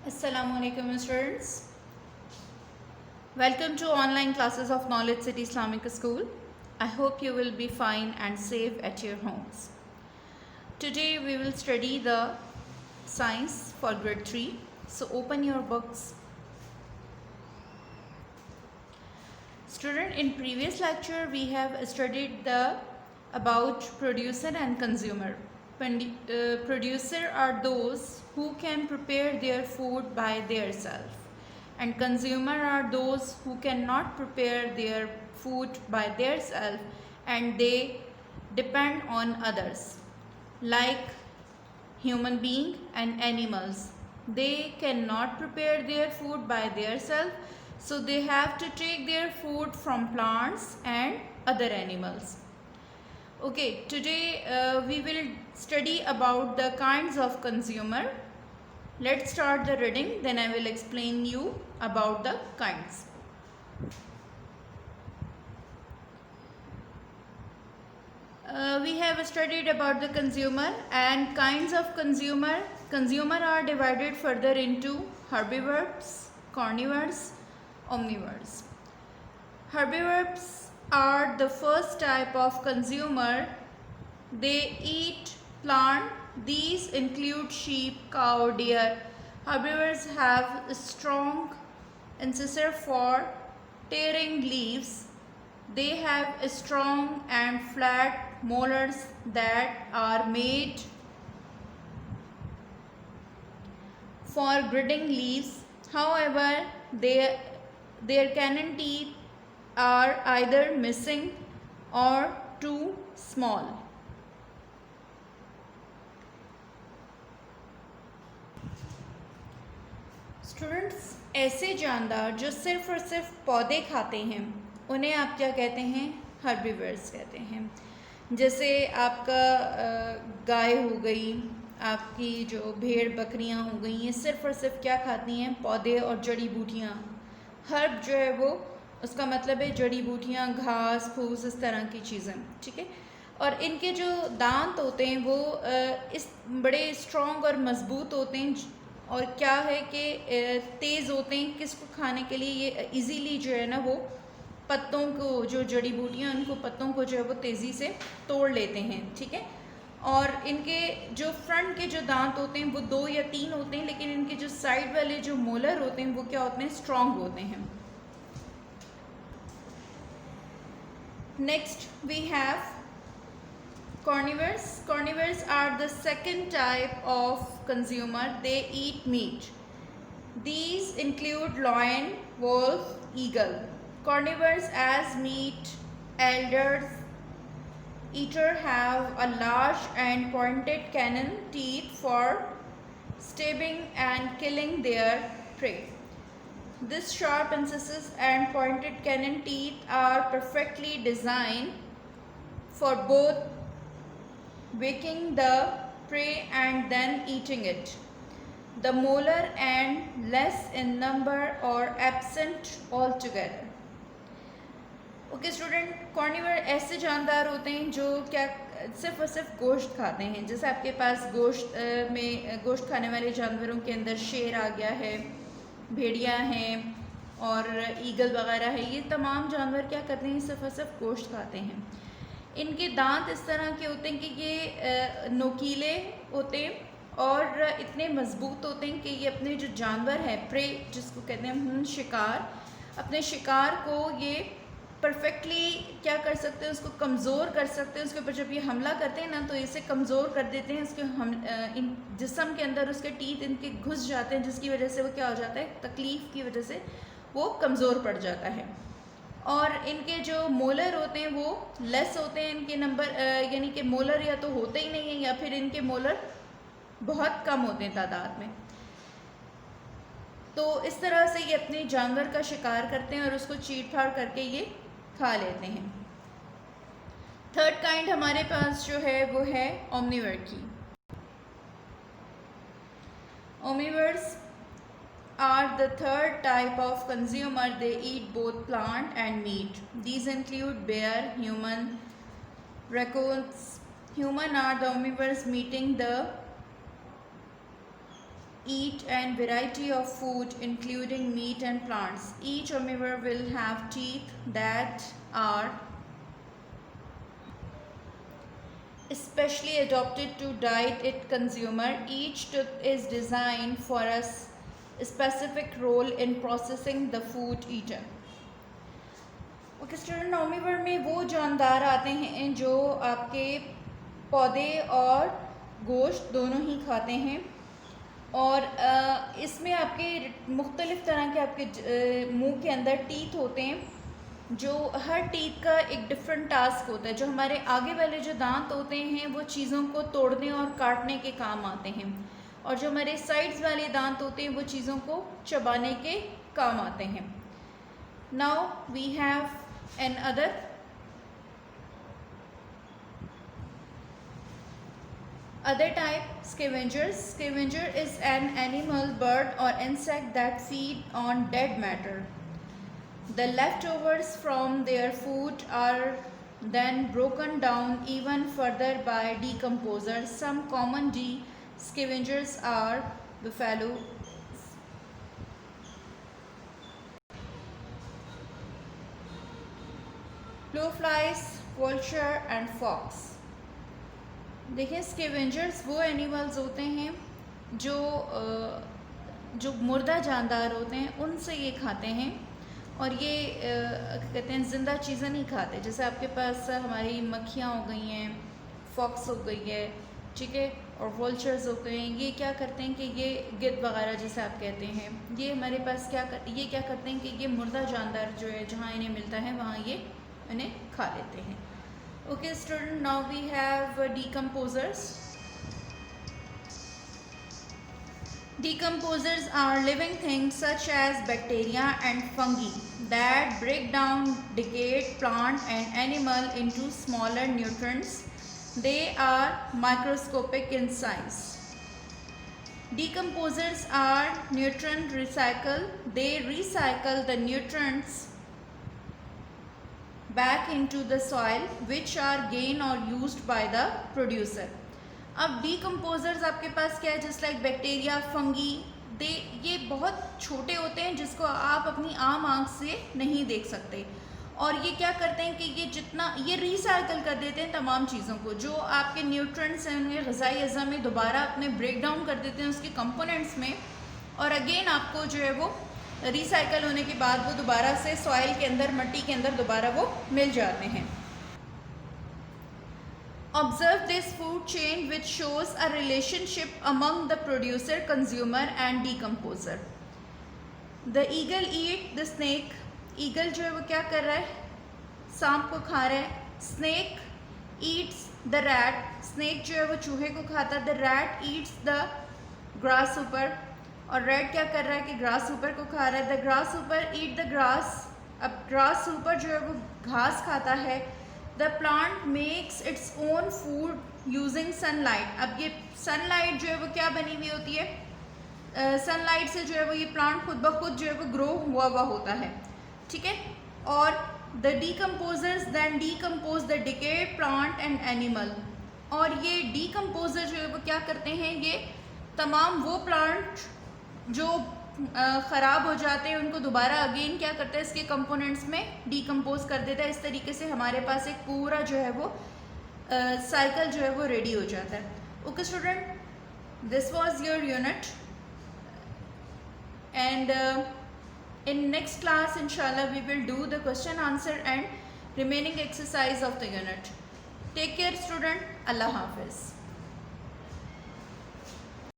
Assalamualaikum students. Welcome to online classes of Knowledge City Islamic School. I hope you will be fine and safe at your homes. Today we will study the science for grade 3. So open your books. Student, in previous lecture we have studied about producer and consumer. Producer are those who can prepare their food by themselves, and consumer are those who cannot prepare their food by themselves and they depend on others, like human being and animals. They cannot prepare their food by themselves, so they have to take their food from plants and other animals. Okay, today we will study about the kinds of consumer. Let's start the reading, then I will explain you about the kinds. We have studied about the consumer and kinds of consumer. Consumer are divided further into herbivores, carnivores, omnivores. Herbivores are the first type of consumer. They eat plant. These include sheep, cow, deer. Herbivores have a strong incisor for tearing leaves. They have a strong and flat molars that are made for gritting leaves. However, their canine teeth are either missing or too small. Students, ऐसे जानदार जो सिर्फ और सिर्फ पौधे खाते हैं उन्हें आप क्या कहते हैं? हर्बीवर्स कहते हैं। जैसे आपका गाय हो गई, आपकी जो भेड़ बकरियां हो गई, ये सिर्फ और सिर्फ क्या खाती हैं? पौधे और जड़ी बूटियां। हर्ब जो है वो उसका मतलब है जड़ी बूटियाँ, घास फूस, इस तरह की चीज़ें, ठीक है। और इनके जो दांत होते हैं वो इस बड़े स्ट्रॉन्ग और मज़बूत होते हैं, और क्या है कि तेज़ होते हैं। किसको खाने के लिए? ये इजीली जो है ना वो पत्तों को, जो जड़ी बूटियाँ उनको पत्तों को जो है वो तेज़ी से तोड़ लेते हैं, ठीक है। और इनके जो फ्रंट के जो दांत होते हैं वो 2 या 3 होते हैं, लेकिन इनके जो साइड वाले जो मोलर होते हैं वो क्या होते हैं? स्ट्रॉन्ग होते हैं। Next we have carnivores. Carnivores are the second type of consumer. They eat meat. These include lion, wolf, eagle. Carnivores as meat eater have a large and pointed canine teeth for stabbing and killing their prey. This sharp incisors and pointed canine teeth are perfectly designed for both waking the prey and then eating it. The molar and less in number or absent altogether. Okay student, carnivore ऐसे जानदार होते हैं जो क्या सिर्फ और सिर्फ गोश्त खाते हैं। जैसे आपके पास गोश्त खाने वाले जानवरों के अंदर शेर आ गया है, भेड़िया हैं और ईगल वगैरह है। ये तमाम जानवर क्या करते हैं? सिर्फ और सिर्फ गोश्त खाते हैं। इनके दांत इस तरह के होते हैं कि ये नोकीले होते हैं और इतने मज़बूत होते हैं कि ये अपने जो जानवर है, प्रे जिसको कहते हैं शिकार, अपने शिकार को ये परफेक्टली क्या कर सकते हैं? उसको कमज़ोर कर सकते हैं। उसके ऊपर जब ये हमला करते हैं ना तो इसे कमज़ोर कर देते हैं। उसके इन जिस्म के अंदर उसके टीथ इनके घुस जाते हैं, जिसकी वजह से वो क्या हो जाता है? तकलीफ़ की वजह से वो कमज़ोर पड़ जाता है। और इनके जो मोलर होते हैं वो लेस होते हैं। इनके नंबर यानी कि मोलर या तो होते ही नहीं हैं या फिर इनके मोलर बहुत कम होते हैं तादाद में। तो इस तरह से ये अपने जानवर का शिकार करते हैं और उसको चीर फाड़ करके ये खा लेते हैं। थर्ड काइंड हमारे पास जो है वो है ओमनिवर की। Omnivores are the third type of consumer. They eat both plant and meat. These include bear, human, raccoons. Human are the omnivores meeting the eat and variety of food including meat and plants. Each omnivore will have teeth that are especially adapted to diet its consumer. Each tooth is designed for a specific role in processing the food eaten. Okay student, omnivore में वो जानदार आते हैं जो आपके पौधे और गोश्त दोनों ही खाते हैं, और इसमें आपके मुख्तलिफ़ तरह के आपके मुंह के अंदर टीथ होते हैं, जो हर टीथ का एक डिफरेंट टास्क होता है. जो हमारे आगे वाले जो दांत होते हैं वो चीज़ों को तोड़ने और काटने के काम आते हैं, और जो हमारे साइड्स वाले दांत होते हैं वो चीज़ों को चबाने के काम आते हैं. Now we have another type, scavengers. Scavenger is an animal, bird or insect that feed on dead matter. The leftovers from their food are then broken down even further by decomposers. Some common scavengers are buffalo, blowflies, vulture and fox. देखिए, scavengers वो animals होते हैं जो मुर्दा जानदार होते हैं, उनसे ये खाते हैं, और ये कहते हैं ज़िंदा चीज़ें नहीं खाते. जैसे आपके पास हमारी मक्खियाँ हो गई हैं, फॉक्स हो गई है, ठीक है, और वल्चर्स हो गए हैं. ये क्या करते हैं कि ये गिद्ध वगैरह जैसे आप कहते हैं, ये हमारे पास ये क्या करते हैं कि ये मुर्दा जानदार जो है जहाँ इन्हें मिलता है वहाँ ये इन्हें खा लेते हैं. Okay student, now we have decomposers. Decomposers are living things such as bacteria and fungi that break down decayed plant and animal into smaller nutrients. They are microscopic in size. Decomposers are nutrient recycle. They recycle the nutrients back into the soil which are gained or used by the producer. अब decomposers आपके पास क्या है, just like bacteria, fungi, ये बहुत छोटे होते हैं जिसको आप अपनी आम आंख से नहीं देख सकते, और ये क्या करते हैं कि ये रिसाइकल कर देते हैं तमाम चीज़ों को. जो आपके न्यूट्रिएंट्स हैं उन्हें ग़िज़ाई अज़्ज़ा में दोबारा अपने ब्रेक डाउन कर देते हैं उसके कंपोनेंट्स में, और अगेन आपको जो है वो रिसाइकल होने के बाद वो दोबारा से सॉइल के अंदर, मिट्टी के अंदर दोबारा वो मिल जाते हैं. Observe this food chain which shows a relationship among the producer, consumer and decomposer. The eagle eat the snake. Eagle जो है वो क्या कर रहा है, सांप को खा रहा है. Snake eats the rat. Snake जो है वो चूहे को खाता है. The rat eats the grass ऊपर. और रेड क्या कर रहा है कि ग्रास ऊपर को खा रहा है. द ग्रास ऊपर ईट द ग्रास. अब ग्रास ऊपर जो है वो घास खाता है. The plant makes its own food using sunlight. अब ये सनलाइट जो है वो क्या बनी हुई होती है, सनलाइट से जो है वो ये प्लांट खुद ब खुद जो है वो ग्रो हुआ होता है, ठीक है. और the decomposers then decompose the decayed plant and animal. और ये डीकम्पोजर जो है वो क्या करते हैं, ये तमाम वो प्लांट जो ख़राब हो जाते हैं उनको दोबारा अगेन क्या करता है, इसके कंपोनेंट्स में डीकम्पोज कर देता है. इस तरीके से हमारे पास एक पूरा जो है वो साइकिल जो है वो रेडी हो जाता है. Okay student, this was your unit, and in next class इंशाल्लाह we will do the question answer and remaining exercise of the unit. Take care student. अल्लाह हाफिज़.